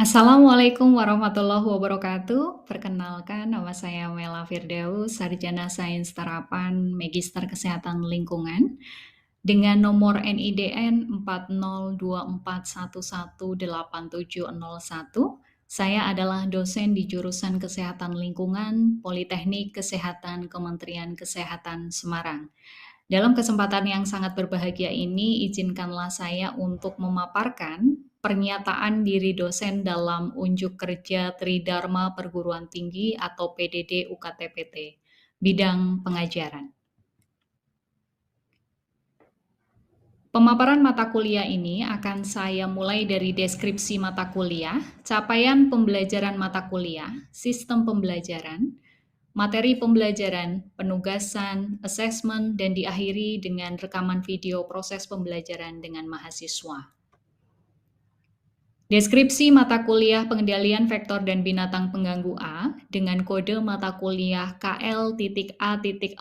Assalamualaikum warahmatullahi wabarakatuh. Perkenalkan, nama saya Mela Firdaus, sarjana sains terapan Magister Kesehatan Lingkungan dengan nomor NIDN 4024118701. Saya adalah dosen di jurusan Kesehatan Lingkungan Politeknik Kesehatan Kementerian Kesehatan Semarang. Dalam kesempatan yang sangat berbahagia ini, izinkanlah saya untuk memaparkan pernyataan diri dosen dalam unjuk kerja Tridharma Perguruan Tinggi atau PDD UKTPT, bidang pengajaran. Pemaparan mata kuliah ini akan saya mulai dari deskripsi mata kuliah, capaian pembelajaran mata kuliah, sistem pembelajaran, materi pembelajaran, penugasan, asesmen, dan diakhiri dengan rekaman video proses pembelajaran dengan mahasiswa. Deskripsi mata kuliah pengendalian vektor dan binatang pengganggu A dengan kode mata kuliah KL.A.4.18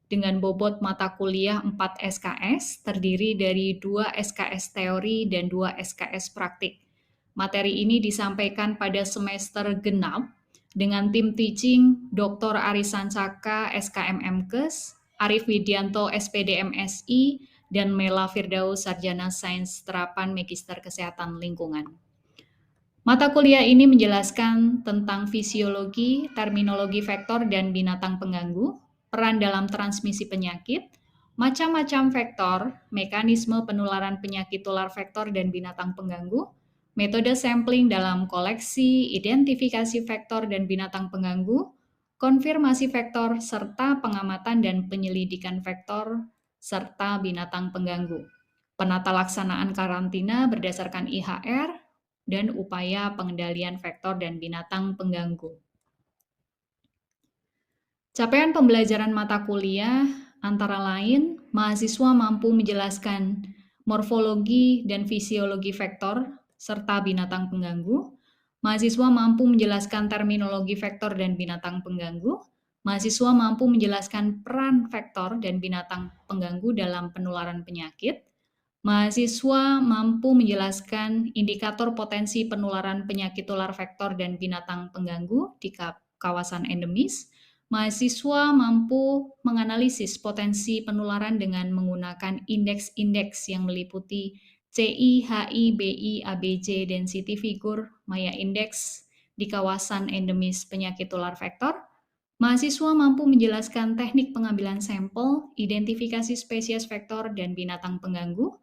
dengan bobot mata kuliah 4 SKS terdiri dari 2 SKS teori dan 2 SKS praktik. Materi ini disampaikan pada semester genap dengan tim teaching Dr. Arisan Caka, SKMMkes, Arif Widianto, SPDMSI, dan Mela Firdaus, Sarjana Sains Terapan Magister Kesehatan Lingkungan. Mata kuliah ini menjelaskan tentang fisiologi, terminologi vektor dan binatang pengganggu, peran dalam transmisi penyakit, macam-macam vektor, mekanisme penularan penyakit tular vektor dan binatang pengganggu, metode sampling dalam koleksi, identifikasi vektor dan binatang pengganggu, konfirmasi vektor, serta pengamatan dan penyelidikan vektor serta binatang pengganggu. Penata laksanaan karantina berdasarkan IHR dan upaya pengendalian vektor dan binatang pengganggu. Capaian pembelajaran mata kuliah antara lain, mahasiswa mampu menjelaskan morfologi dan fisiologi vektor serta binatang pengganggu, mahasiswa mampu menjelaskan terminologi vektor dan binatang pengganggu, mahasiswa mampu menjelaskan peran vektor dan binatang pengganggu dalam penularan penyakit, mahasiswa mampu menjelaskan indikator potensi penularan penyakit tular vektor dan binatang pengganggu di kawasan endemis, mahasiswa mampu menganalisis potensi penularan dengan menggunakan indeks-indeks yang meliputi CI, HI, BI, ABC, Density Figure, Maya Index di kawasan endemis penyakit tular vektor. Mahasiswa mampu menjelaskan teknik pengambilan sampel, identifikasi spesies vektor dan binatang pengganggu.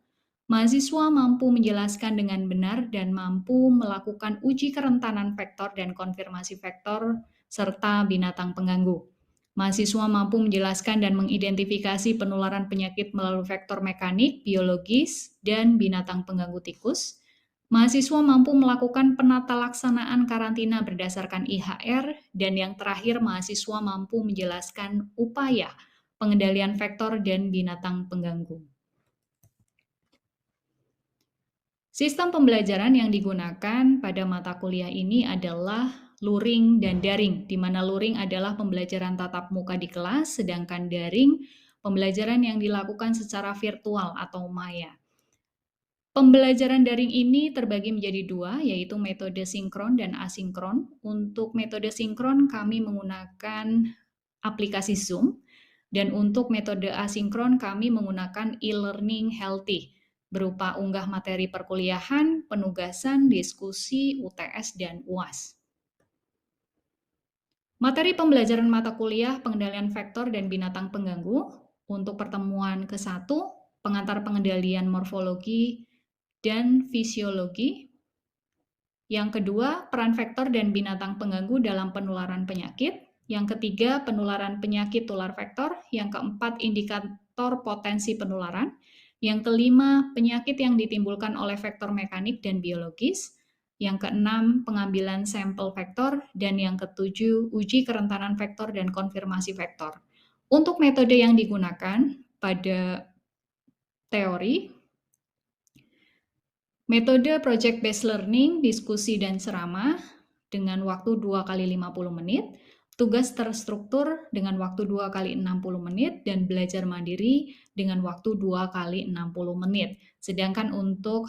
Mahasiswa mampu menjelaskan dengan benar dan mampu melakukan uji kerentanan vektor dan konfirmasi vektor serta binatang pengganggu. Mahasiswa mampu menjelaskan dan mengidentifikasi penularan penyakit melalui vektor mekanik, biologis, dan binatang pengganggu tikus. Mahasiswa mampu melakukan penata laksanaan karantina berdasarkan IHR, dan yang terakhir, mahasiswa mampu menjelaskan upaya pengendalian vektor dan binatang pengganggu. Sistem pembelajaran yang digunakan pada mata kuliah ini adalah luring dan daring, di mana luring adalah pembelajaran tatap muka di kelas, sedangkan daring pembelajaran yang dilakukan secara virtual atau maya. Pembelajaran daring ini terbagi menjadi dua, yaitu metode sinkron dan asinkron. Untuk metode sinkron kami menggunakan aplikasi Zoom, dan untuk metode asinkron kami menggunakan e-learning healthy, berupa unggah materi perkuliahan, penugasan, diskusi, UTS, dan UAS. Materi pembelajaran mata kuliah pengendalian vektor dan binatang pengganggu untuk pertemuan ke-1, pengantar pengendalian morfologi dan fisiologi. Yang kedua, peran vektor dan binatang pengganggu dalam penularan penyakit. Yang ketiga, penularan penyakit tular vektor. Yang keempat, indikator potensi penularan. Yang kelima, penyakit yang ditimbulkan oleh vektor mekanik dan biologis. Yang keenam, pengambilan sampel vektor. Dan yang ketujuh, uji kerentanan vektor dan konfirmasi vektor. Untuk metode yang digunakan pada teori, metode project-based learning, diskusi dan ceramah dengan waktu 2 kali 50 menit, tugas terstruktur dengan waktu 2 kali 60 menit, dan belajar mandiri dengan waktu 2 kali 60 menit. Sedangkan untuk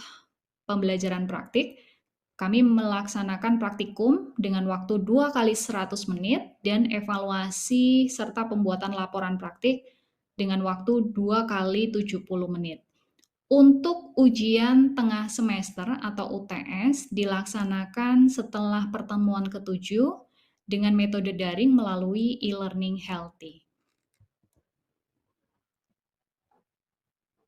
pembelajaran praktik, kami melaksanakan praktikum dengan waktu 2 kali 100 menit dan evaluasi serta pembuatan laporan praktik dengan waktu 2 kali 70 menit. Untuk ujian tengah semester atau UTS dilaksanakan setelah pertemuan ke-7 dengan metode daring melalui e-learning Healthy.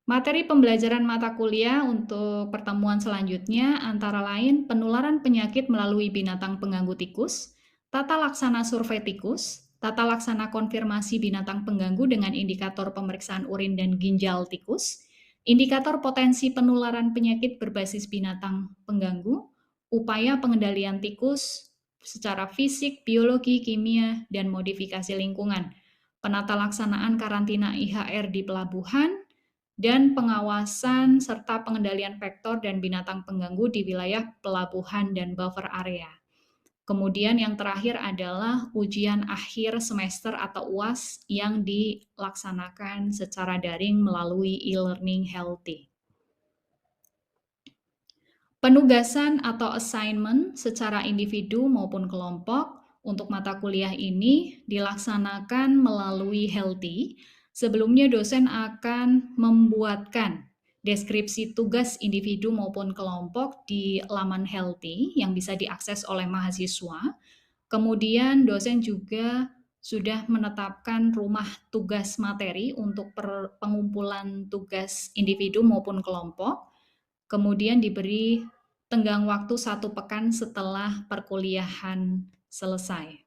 Materi pembelajaran mata kuliah untuk pertemuan selanjutnya antara lain penularan penyakit melalui binatang pengganggu tikus, tata laksana survei tikus, tata laksana konfirmasi binatang pengganggu dengan indikator pemeriksaan urin dan ginjal tikus, indikator potensi penularan penyakit berbasis binatang pengganggu, upaya pengendalian tikus secara fisik, biologi, kimia, dan modifikasi lingkungan, penata laksanaan karantina IHR di pelabuhan, dan pengawasan serta pengendalian vektor dan binatang pengganggu di wilayah pelabuhan dan buffer area. Kemudian yang terakhir adalah ujian akhir semester atau UAS yang dilaksanakan secara daring melalui e-learning Healthy. Penugasan atau assignment secara individu maupun kelompok untuk mata kuliah ini dilaksanakan melalui Healthy. Sebelumnya dosen akan membuatkan deskripsi tugas individu maupun kelompok di laman Healthy yang bisa diakses oleh mahasiswa. Kemudian dosen juga sudah menetapkan rumah tugas materi untuk pengumpulan tugas individu maupun kelompok. Kemudian diberi tenggang waktu 1 pekan setelah perkuliahan selesai.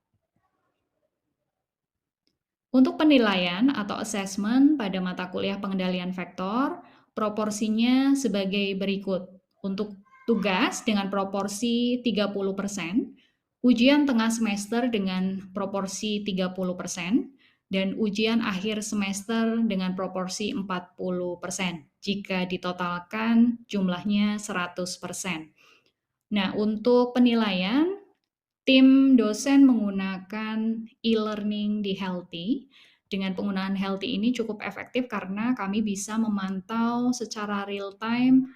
Untuk penilaian atau assessment pada mata kuliah pengendalian vektor, proporsinya sebagai berikut. Untuk tugas dengan proporsi 30%, ujian tengah semester dengan proporsi 30%, dan ujian akhir semester dengan proporsi 40%. Jika ditotalkan jumlahnya 100%. Nah, untuk penilaian, tim dosen menggunakan e-learning di Healthy. Dengan penggunaan Healthy ini cukup efektif karena kami bisa memantau secara real time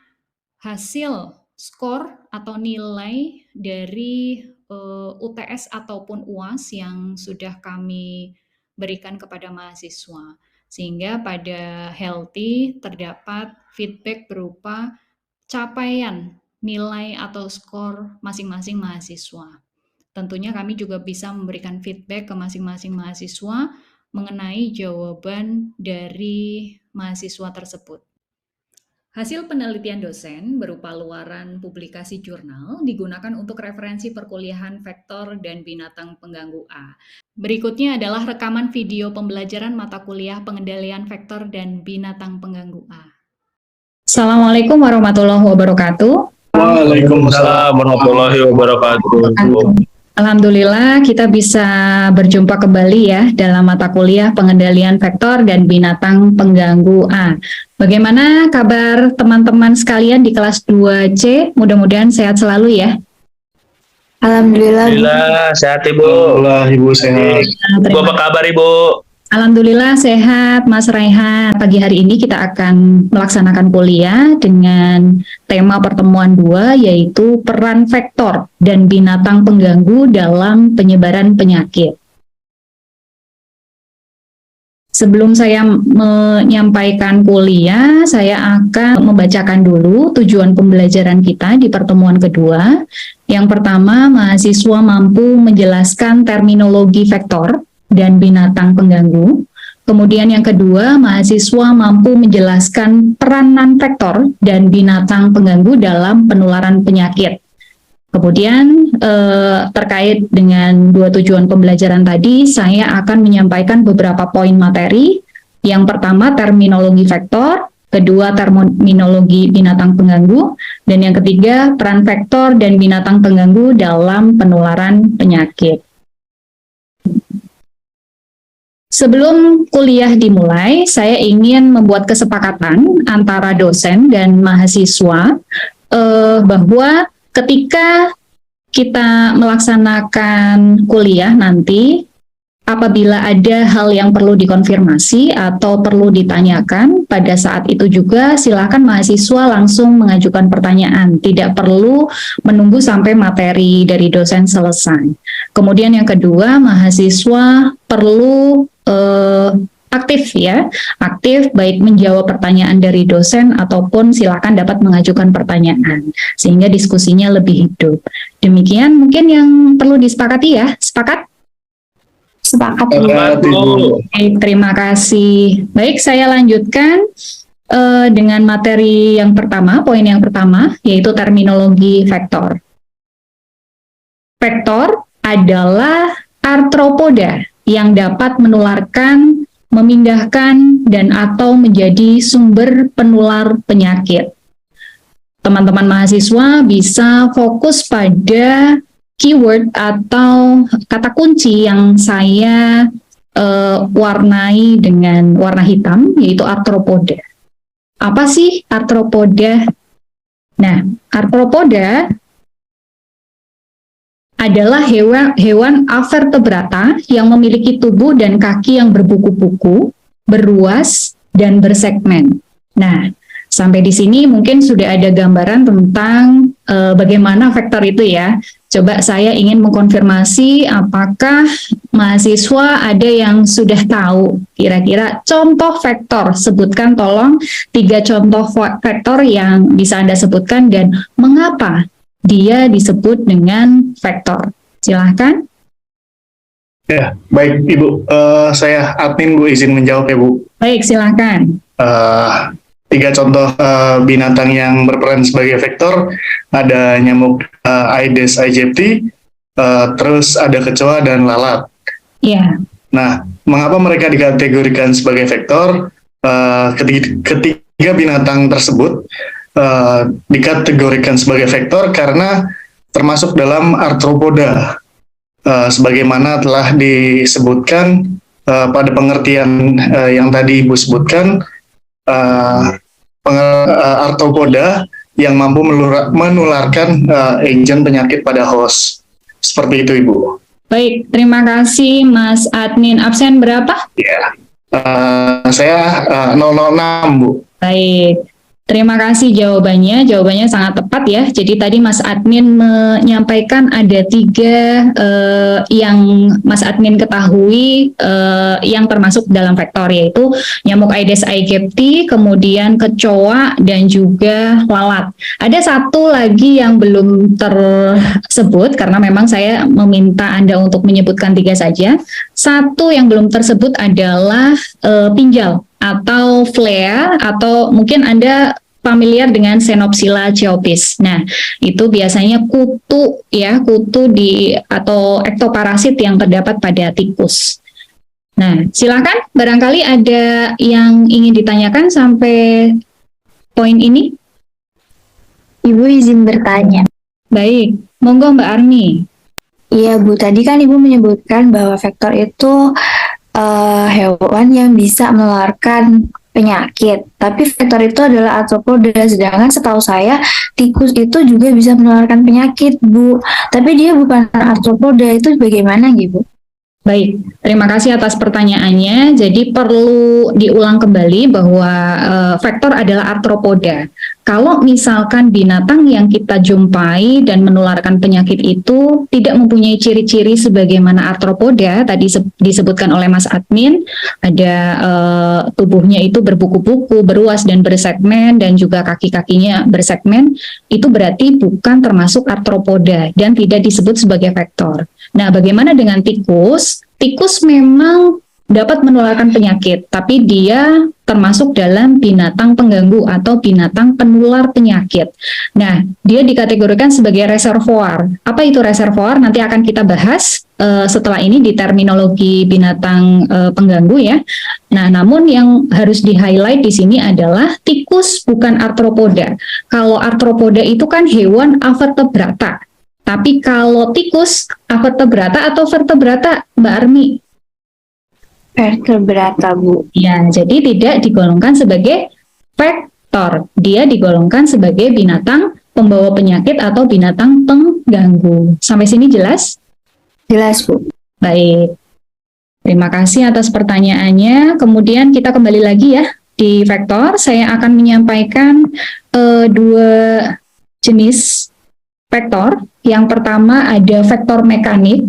hasil skor atau nilai dari UTS ataupun UAS yang sudah kami berikan kepada mahasiswa. Sehingga pada Healthy terdapat feedback berupa capaian nilai atau skor masing-masing mahasiswa. Tentunya kami juga bisa memberikan feedback ke masing-masing mahasiswa mengenai jawaban dari mahasiswa tersebut. Hasil penelitian dosen berupa luaran publikasi jurnal digunakan untuk referensi perkuliahan vektor dan binatang pengganggu A. Berikutnya adalah rekaman video pembelajaran mata kuliah pengendalian vektor dan binatang pengganggu A. Assalamualaikum warahmatullahi wabarakatuh. Waalaikumsalam warahmatullahi wabarakatuh. Alhamdulillah kita bisa berjumpa kembali ya dalam mata kuliah pengendalian vektor dan binatang pengganggu A. Bagaimana kabar teman-teman sekalian di kelas 2C? Mudah-mudahan sehat selalu ya. Alhamdulillah sehat Ibu. Alhamdulillah Ibu sehat. Ibu apa kabar Ibu? Alhamdulillah sehat Mas Raihan. Pagi hari ini kita akan melaksanakan kuliah dengan tema pertemuan 2 yaitu peran vektor dan binatang pengganggu dalam penyebaran penyakit. Sebelum saya menyampaikan kuliah, saya akan membacakan dulu tujuan pembelajaran kita di pertemuan kedua. Yang pertama, mahasiswa mampu menjelaskan terminologi vektor dan binatang pengganggu. Kemudian yang kedua, mahasiswa mampu menjelaskan peran non-vektor dan binatang pengganggu dalam penularan penyakit. Kemudian terkait dengan dua tujuan pembelajaran tadi, saya akan menyampaikan beberapa poin materi. Yang pertama, terminologi vektor, kedua, terminologi binatang pengganggu, dan yang ketiga, peran vektor dan binatang pengganggu dalam penularan penyakit. Sebelum kuliah dimulai, saya ingin membuat kesepakatan antara dosen dan mahasiswa bahwa ketika kita melaksanakan kuliah nanti, apabila ada hal yang perlu dikonfirmasi atau perlu ditanyakan, pada saat itu juga silakan mahasiswa langsung mengajukan pertanyaan. Tidak perlu menunggu sampai materi dari dosen selesai. Kemudian yang kedua, mahasiswa perlu aktif ya, aktif baik menjawab pertanyaan dari dosen ataupun silakan dapat mengajukan pertanyaan sehingga diskusinya lebih hidup. Demikian mungkin yang perlu disepakati ya. Sepakat? Sepakat. Baik, terima kasih. Baik, saya lanjutkan dengan materi yang pertama, poin yang pertama, yaitu terminologi vektor. Vektor adalah arthropoda yang dapat menularkan, memindahkan, dan atau menjadi sumber penular penyakit. Teman-teman mahasiswa bisa fokus pada keyword atau kata kunci yang saya warnai dengan warna hitam, yaitu arthropoda. Apa sih arthropoda? Nah, arthropoda adalah hewan avertebrata yang memiliki tubuh dan kaki yang berbuku-buku, beruas, dan bersegmen. Nah, sampai di sini mungkin sudah ada gambaran tentang bagaimana vektor itu ya. Coba saya ingin mengkonfirmasi apakah mahasiswa ada yang sudah tahu kira-kira contoh vektor. Sebutkan tolong 3 contoh vektor yang bisa Anda sebutkan dan mengapa dia disebut dengan vektor. Silahkan. Ya, baik Ibu. Saya admin Bu, izin menjawab ya Bu. Baik, silahkan. 3 contoh binatang yang berperan sebagai vektor, ada nyamuk Aedes aegypti, terus ada kecoa dan lalat. Iya. Nah, mengapa mereka dikategorikan sebagai vektor? Ketiga binatang tersebut dikategorikan sebagai vektor karena termasuk dalam arthropoda, sebagaimana telah disebutkan pada pengertian yang tadi Ibu sebutkan. Arthropoda yang mampu menularkan agent penyakit pada host. Seperti itu, Ibu. Baik, terima kasih Mas Admin. Absen berapa? Ya, saya 006, Bu. Baik. Terima kasih jawabannya. Jawabannya sangat tepat ya. Jadi tadi Mas Admin menyampaikan ada 3 yang Mas Admin ketahui yang termasuk dalam vektor, yaitu nyamuk Aedes aegypti, kemudian kecoa, dan juga lalat. Ada 1 lagi yang belum tersebut karena memang saya meminta Anda untuk menyebutkan 3 saja. 1 yang belum tersebut adalah pinjal atau flea, atau mungkin Anda familiar dengan Xenopsila chaopis. Nah, itu biasanya kutu ya, kutu atau ektoparasit yang terdapat pada tikus. Nah, silakan barangkali ada yang ingin ditanyakan sampai poin ini. Ibu izin bertanya. Baik, monggo Mbak Armi. Iya Bu, tadi kan Ibu menyebutkan bahwa vektor itu hewan yang bisa menularkan penyakit. Tapi vektor itu adalah arthropoda, sedangkan setahu saya tikus itu juga bisa menularkan penyakit, Bu. Tapi dia bukan arthropoda, itu bagaimana gitu? Baik, terima kasih atas pertanyaannya. Jadi perlu diulang kembali bahwa vektor adalah arthropoda. Kalau misalkan binatang yang kita jumpai dan menularkan penyakit itu tidak mempunyai ciri-ciri sebagaimana arthropoda, tadi disebutkan oleh Mas Admin, ada tubuhnya itu berbuku-buku, beruas dan bersegmen, dan juga kaki-kakinya bersegmen, itu berarti bukan termasuk arthropoda dan tidak disebut sebagai vektor. Nah, bagaimana dengan tikus? Tikus memang dapat menularkan penyakit, tapi dia termasuk dalam binatang pengganggu atau binatang penular penyakit. Nah, dia dikategorikan sebagai reservoir. Apa itu reservoir? Nanti akan kita bahas setelah ini di terminologi binatang pengganggu ya. Nah, namun yang harus di-highlight di sini adalah tikus bukan arthropoda. Kalau arthropoda itu kan hewan avertebrata. Tapi kalau tikus, avertebrata atau vertebrata, Mbak Armi? Vertebrata, Bu. Ya, jadi tidak digolongkan sebagai vektor. Dia digolongkan sebagai binatang pembawa penyakit atau binatang pengganggu. Sampai sini jelas? Jelas, Bu. Baik. Terima kasih atas pertanyaannya. Kemudian kita kembali lagi ya di vektor. Saya akan menyampaikan dua jenis vektor. Yang pertama ada vektor mekanik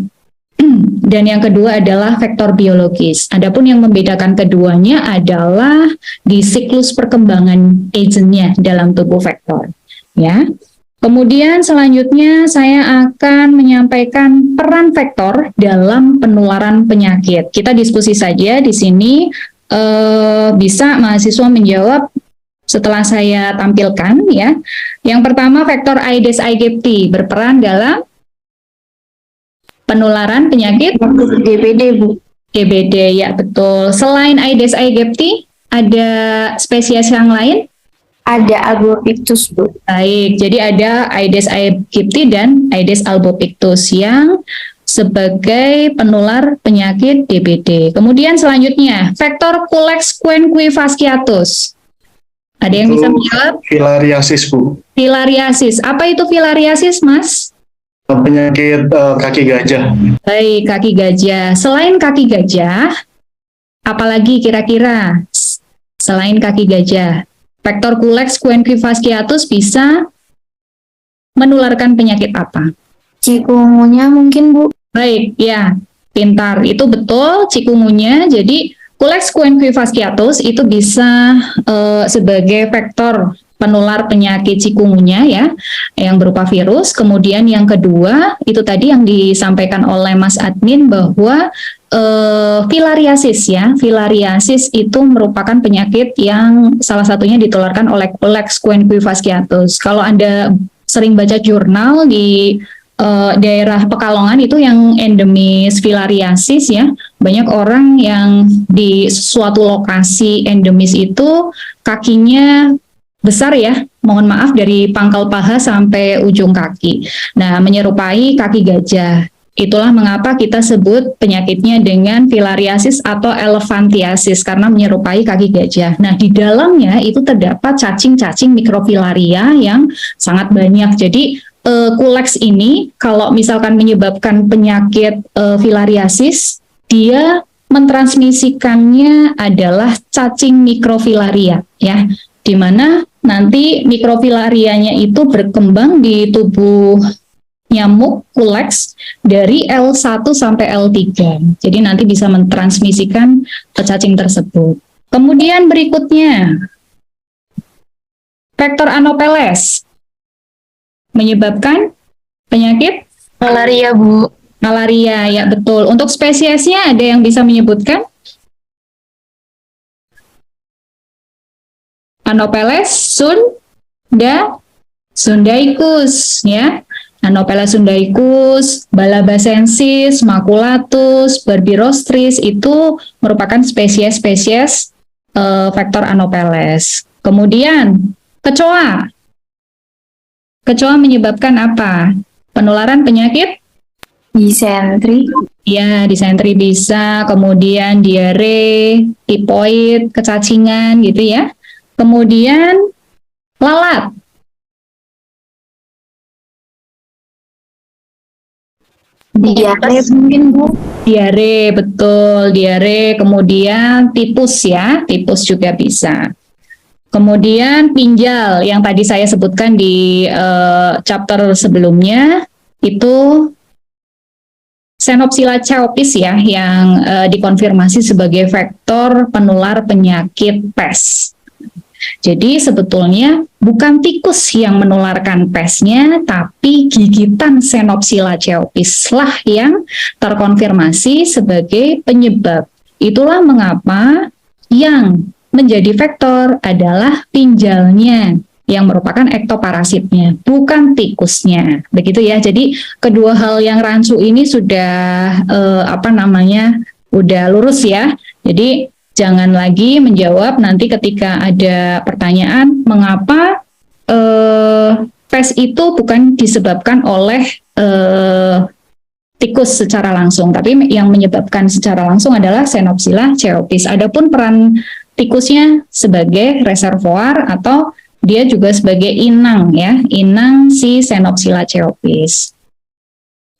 dan yang kedua adalah vektor biologis. Adapun yang membedakan keduanya adalah di siklus perkembangan agentnya dalam tubuh vektor. Ya. Kemudian selanjutnya saya akan menyampaikan peran vektor dalam penularan penyakit. Kita diskusi saja di sini, bisa mahasiswa menjawab setelah saya tampilkan ya. Yang pertama vektor Aedes aegypti berperan dalam penularan penyakit DBD, Bu. DBD, ya betul. Selain Aedes aegypti, ada spesies yang lain? Ada Albopictus, Bu. Baik, jadi ada Aedes aegypti dan Aedes albopictus yang sebagai penular penyakit DBD. Kemudian selanjutnya, vektor Culex quenqui fasciatus. Ada yang bisa menjawab? Filariasis, Bu. Filariasis. Apa itu filariasis, Mas? Penyakit kaki gajah. Baik, kaki gajah. Selain kaki gajah, apalagi kira-kira selain kaki gajah? Vektor Culex quenqui fasciatus bisa menularkan penyakit apa? Cikungunya mungkin, Bu. Baik, ya, pintar. Itu betul, cikungunya. Jadi, Culex quenqui fasciatus itu bisa sebagai vektor penular penyakit cikungunya ya, yang berupa virus. Kemudian yang kedua, itu tadi yang disampaikan oleh Mas Admin bahwa filariasis ya, filariasis itu merupakan penyakit yang salah satunya ditularkan oleh Culex quenqui fasciatus. Kalau Anda sering baca jurnal di daerah Pekalongan itu yang endemis filariasis ya, banyak orang yang di suatu lokasi endemis itu kakinya besar ya, mohon maaf dari pangkal paha sampai ujung kaki. Nah, menyerupai kaki gajah. Itulah mengapa kita sebut penyakitnya dengan filariasis atau elephantiasis karena menyerupai kaki gajah. Nah, di dalamnya itu terdapat cacing-cacing mikrofilaria yang sangat banyak. Jadi Culex ini kalau misalkan menyebabkan penyakit filariasis, dia mentransmisikannya adalah cacing mikrofilaria ya, di mana nanti mikrofilarianya itu berkembang di tubuh nyamuk Culex dari L1 sampai L3. Jadi nanti bisa mentransmisikan cacing tersebut. Kemudian berikutnya, vektor Anopheles menyebabkan penyakit Malaria, Bu. malaria, ya betul. Untuk spesiesnya ada yang bisa menyebutkan? Anopheles sundaicus ya. Anopheles sundaicus, Balabacensis, Maculatus, Barbirostris itu merupakan spesies-spesies vektor Anopheles. Kemudian kecoa. Kecoa menyebabkan apa? Penularan penyakit? Disentri. Ya, disentri bisa, kemudian diare, tipoid, kecacingan gitu ya. Kemudian lalat. Diare mungkin, Bu. Diare, betul, diare. Kemudian tipus ya, tipus juga bisa. Kemudian pinjal, yang tadi saya sebutkan di chapter sebelumnya, itu Xenopsila chaopis ya, yang dikonfirmasi sebagai vektor penular penyakit pes. Jadi sebetulnya bukan tikus yang menularkan pesnya, tapi gigitan Xenopsila chaopis lah yang terkonfirmasi sebagai penyebab. Itulah mengapa yang menjadi vektor adalah pinjalnya yang merupakan ektoparasitnya, bukan tikusnya. Begitu ya. Jadi kedua hal yang rancu ini sudah udah lurus ya. Jadi jangan lagi menjawab nanti ketika ada pertanyaan mengapa pes itu bukan disebabkan oleh tikus secara langsung, tapi yang menyebabkan secara langsung adalah Xenopsila chaopis. Adapun peran tikusnya sebagai reservoir atau dia juga sebagai inang ya, inang si Xenopsila chaopis.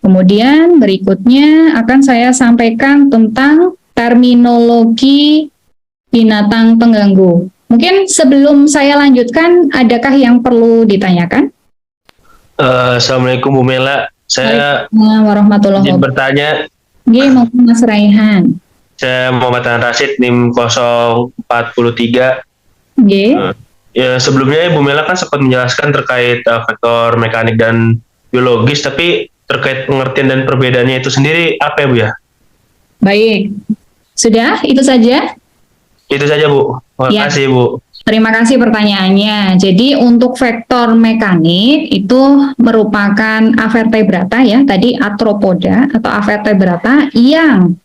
Kemudian berikutnya akan saya sampaikan tentang terminologi binatang pengganggu. Mungkin sebelum saya lanjutkan, adakah yang perlu ditanyakan? Assalamualaikum Bu Mela. Saya Waalaikumsalam warahmatullahi izin wabarakatuh. bertanya. Nggih, monggo Mas Raihan. Saya Muhammad Rashid, NIM 043. Nggih. Ya, sebelumnya Ibu Mela kan sempat menjelaskan terkait faktor mekanik dan biologis, tapi terkait pengertian dan perbedaannya itu sendiri apa ya Bu ya? Baik. Sudah, itu saja? Itu saja Bu. Terima Ya. kasih Bu. Terima kasih pertanyaannya. Jadi untuk vektor mekanik itu merupakan avertebrata ya, tadi arthropoda atau avertebrata yang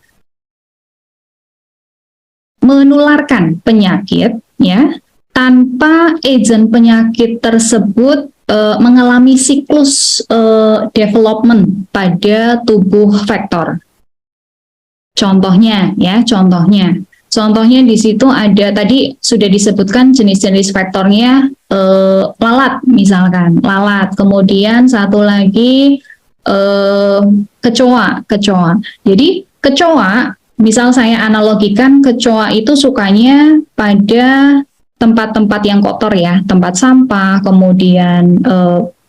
menularkan penyakit ya tanpa agent penyakit tersebut mengalami siklus development pada tubuh vektor. Contohnya di situ ada tadi sudah disebutkan jenis-jenis vektornya, lalat misalkan, kemudian satu lagi kecoa. Jadi kecoa, misal saya analogikan, kecoa itu sukanya pada tempat-tempat yang kotor ya, tempat sampah, kemudian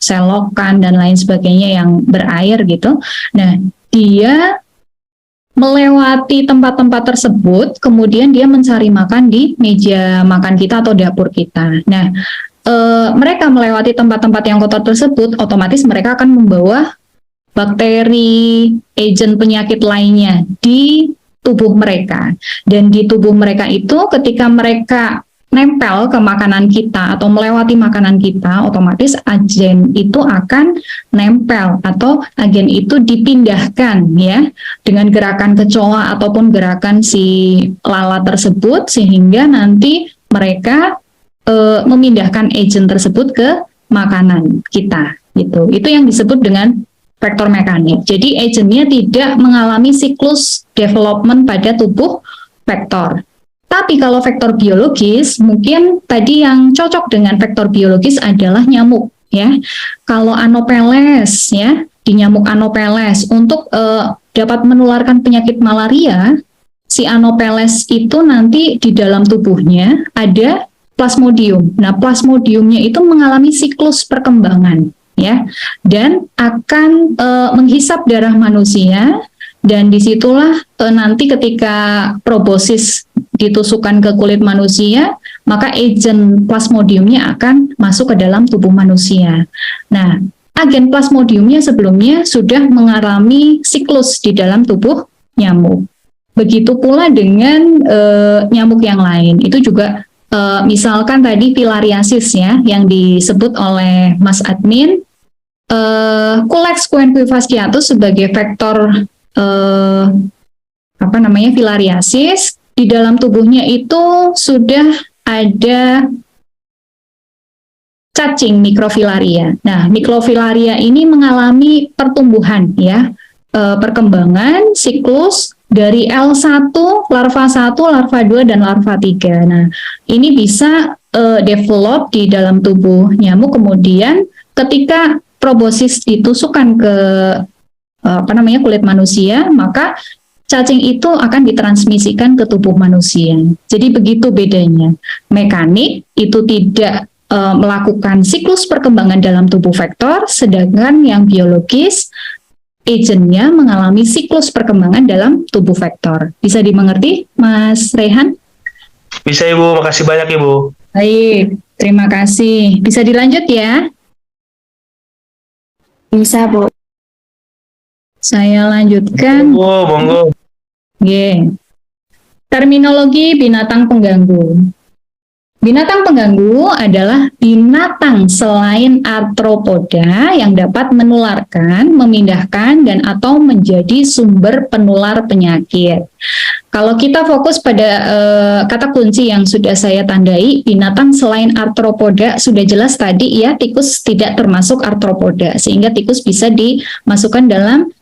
selokan dan lain sebagainya yang berair gitu. Nah, dia melewati tempat-tempat tersebut, kemudian dia mencari makan di meja makan kita atau dapur kita. Nah, mereka melewati tempat-tempat yang kotor tersebut, otomatis mereka akan membawa bakteri, agent penyakit lainnya di tubuh mereka. Dan di tubuh mereka itu ketika mereka nempel ke makanan kita atau melewati makanan kita, otomatis agen itu akan nempel atau agen itu dipindahkan ya dengan gerakan kecoa ataupun gerakan si lalat tersebut, sehingga nanti mereka memindahkan agen tersebut ke makanan kita gitu. Itu yang disebut dengan vektor mekanik. Jadi agennya tidak mengalami siklus development pada tubuh vektor. Tapi kalau vektor biologis, mungkin tadi yang cocok dengan vektor biologis adalah nyamuk ya. Kalau Anopheles ya, di nyamuk Anopheles untuk dapat menularkan penyakit malaria, si Anopheles itu nanti di dalam tubuhnya ada plasmodium. Nah, plasmodiumnya itu mengalami siklus perkembangan ya, dan akan menghisap darah manusia. Dan disitulah nanti ketika proboscis ditusukkan ke kulit manusia, maka agen plasmodiumnya akan masuk ke dalam tubuh manusia. Nah, agen plasmodiumnya sebelumnya sudah mengalami siklus di dalam tubuh nyamuk. Begitu pula dengan nyamuk yang lain. Itu juga misalkan tadi filariasis ya, yang disebut oleh Mas Admin, Culex coenquifasciatus sebagai vektor filariasis, di dalam tubuhnya itu sudah ada cacing mikrofilaria. Nah, mikrofilaria ini mengalami pertumbuhan ya, perkembangan siklus dari L1, larva 1, larva 2 dan larva 3. Nah, ini bisa develop di dalam tubuh nyamuk, kemudian ketika proboscis ditusukkan ke kulit manusia, maka cacing itu akan ditransmisikan ke tubuh manusia. Jadi begitu bedanya. Mekanik itu tidak melakukan siklus perkembangan dalam tubuh vektor, sedangkan yang biologis agennya mengalami siklus perkembangan dalam tubuh vektor. Bisa dimengerti, Mas Rehan? Bisa Ibu, makasih banyak Ibu. Baik, terima kasih. Bisa dilanjut ya? Bisa, Bu. Saya lanjutkan. Monggo. Oke. Terminologi binatang pengganggu. Binatang pengganggu adalah binatang selain arthropoda yang dapat menularkan, memindahkan, dan atau menjadi sumber penular penyakit. Kalau kita fokus pada kata kunci yang sudah saya tandai, binatang selain arthropoda, sudah jelas tadi ya, tikus tidak termasuk arthropoda, sehingga tikus bisa dimasukkan dalam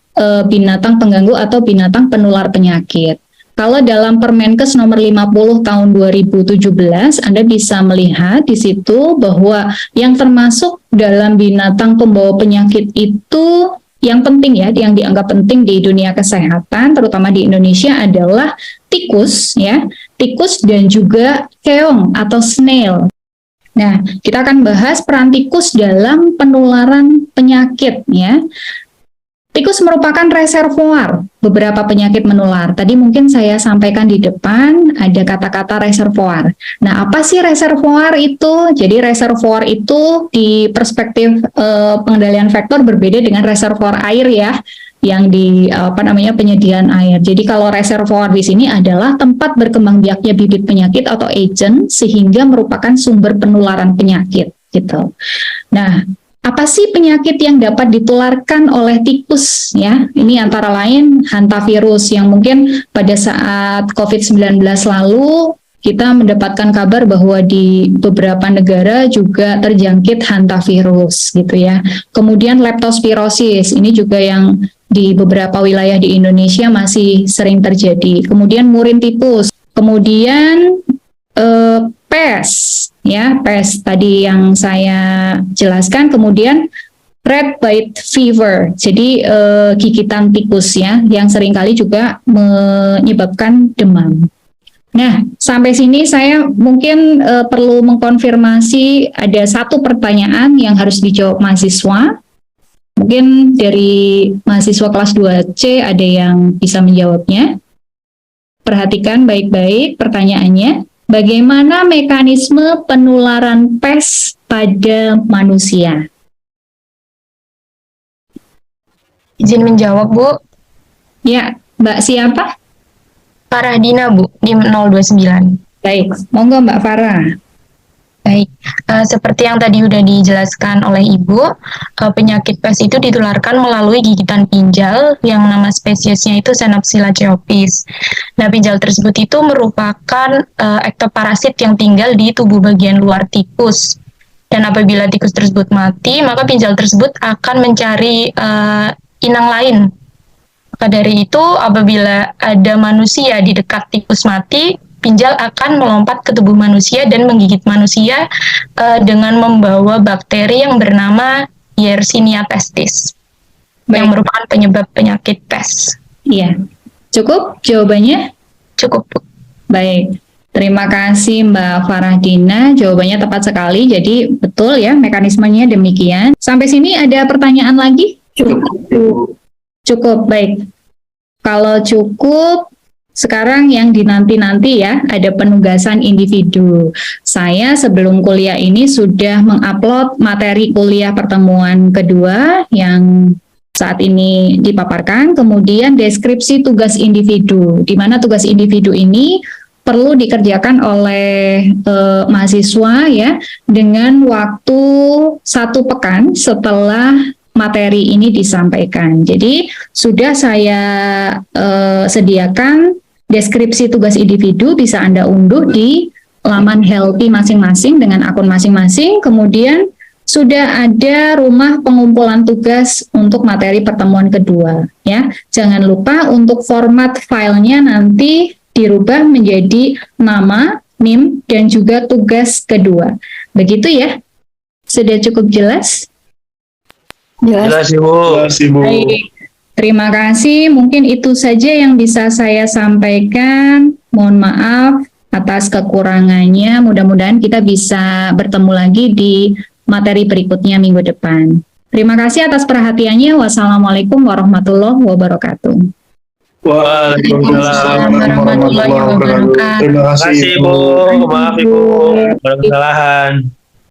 binatang pengganggu atau binatang penular penyakit. Kalau dalam Permenkes nomor 50 tahun 2017, Anda bisa melihat di situ bahwa yang termasuk dalam binatang pembawa penyakit itu yang penting ya, yang dianggap penting di dunia kesehatan, terutama di Indonesia adalah tikus ya, tikus dan juga keong atau snail. Nah, kita akan bahas peran tikus dalam penularan penyakit ya. Tikus merupakan reservoir beberapa penyakit menular. Tadi mungkin saya sampaikan di depan ada kata-kata reservoir. Nah, apa sih reservoir itu? Jadi reservoir itu di perspektif pengendalian vektor berbeda dengan reservoir air ya, yang di penyediaan air. Jadi kalau reservoir di sini adalah tempat berkembang biaknya bibit penyakit atau agent sehingga merupakan sumber penularan penyakit gitu. Nah, apa sih penyakit yang dapat ditularkan oleh tikus ya? Ini antara lain hantavirus yang mungkin pada saat COVID-19 lalu kita mendapatkan kabar bahwa di beberapa negara juga terjangkit hantavirus gitu ya. Kemudian leptospirosis, ini juga yang di beberapa wilayah di Indonesia masih sering terjadi. Kemudian murin tipus, kemudian pes ya, pes tadi yang saya jelaskan, kemudian rat bite fever, jadi gigitan tikus ya, yang seringkali juga menyebabkan demam. Nah, sampai sini saya mungkin perlu mengkonfirmasi ada satu pertanyaan yang harus dijawab mahasiswa. Mungkin dari mahasiswa kelas 2C ada yang bisa menjawabnya. Perhatikan baik-baik pertanyaannya. Bagaimana mekanisme penularan pes pada manusia? Izin menjawab, Bu. Ya, Mbak siapa? Farah Dina, Bu, di 029. Baik, monggo Mbak Farah. Baik, seperti yang tadi sudah dijelaskan oleh Ibu, penyakit pes itu ditularkan melalui gigitan pinjal yang nama spesiesnya itu Xenopsila ceopis. Nah, pinjal tersebut itu merupakan ektoparasit yang tinggal di tubuh bagian luar tikus. Dan apabila tikus tersebut mati, maka pinjal tersebut akan mencari inang lain. Maka dari itu, apabila ada manusia di dekat tikus mati, pinjal akan melompat ke tubuh manusia dan menggigit manusia dengan membawa bakteri yang bernama Yersinia pestis, yang merupakan penyebab penyakit pes. Iya, cukup jawabannya? Cukup, Bu. Baik, terima kasih Mbak Farah Dina, jawabannya tepat sekali, jadi betul ya mekanismenya demikian. Sampai sini ada pertanyaan lagi? Cukup, baik. Kalau cukup, sekarang yang dinanti-nanti ya, ada penugasan individu. Saya sebelum kuliah ini sudah mengupload materi kuliah pertemuan kedua yang saat ini dipaparkan, kemudian deskripsi tugas individu, di mana tugas individu ini perlu dikerjakan oleh mahasiswa ya, dengan waktu 1 pekan setelah materi ini disampaikan. Jadi sudah saya sediakan deskripsi tugas individu, bisa Anda unduh di laman Helpy masing-masing dengan akun masing-masing. Kemudian sudah ada rumah pengumpulan tugas untuk materi pertemuan kedua. Ya, jangan lupa untuk format filenya nanti dirubah menjadi nama, NIM, dan juga tugas kedua. Begitu ya? Sudah cukup jelas? Jelas, Ibu. Baik. Terima kasih, mungkin itu saja yang bisa saya sampaikan. Mohon maaf atas kekurangannya, mudah-mudahan kita bisa bertemu lagi di materi berikutnya minggu depan. Terima kasih atas perhatiannya. Wassalamualaikum warahmatullahi wabarakatuh. Waalaikumsalam warahmatullahi wabarakatuh. Terima Terima kasih, kasih, Ibu. Maaf, Ibu. Ada kesalahan.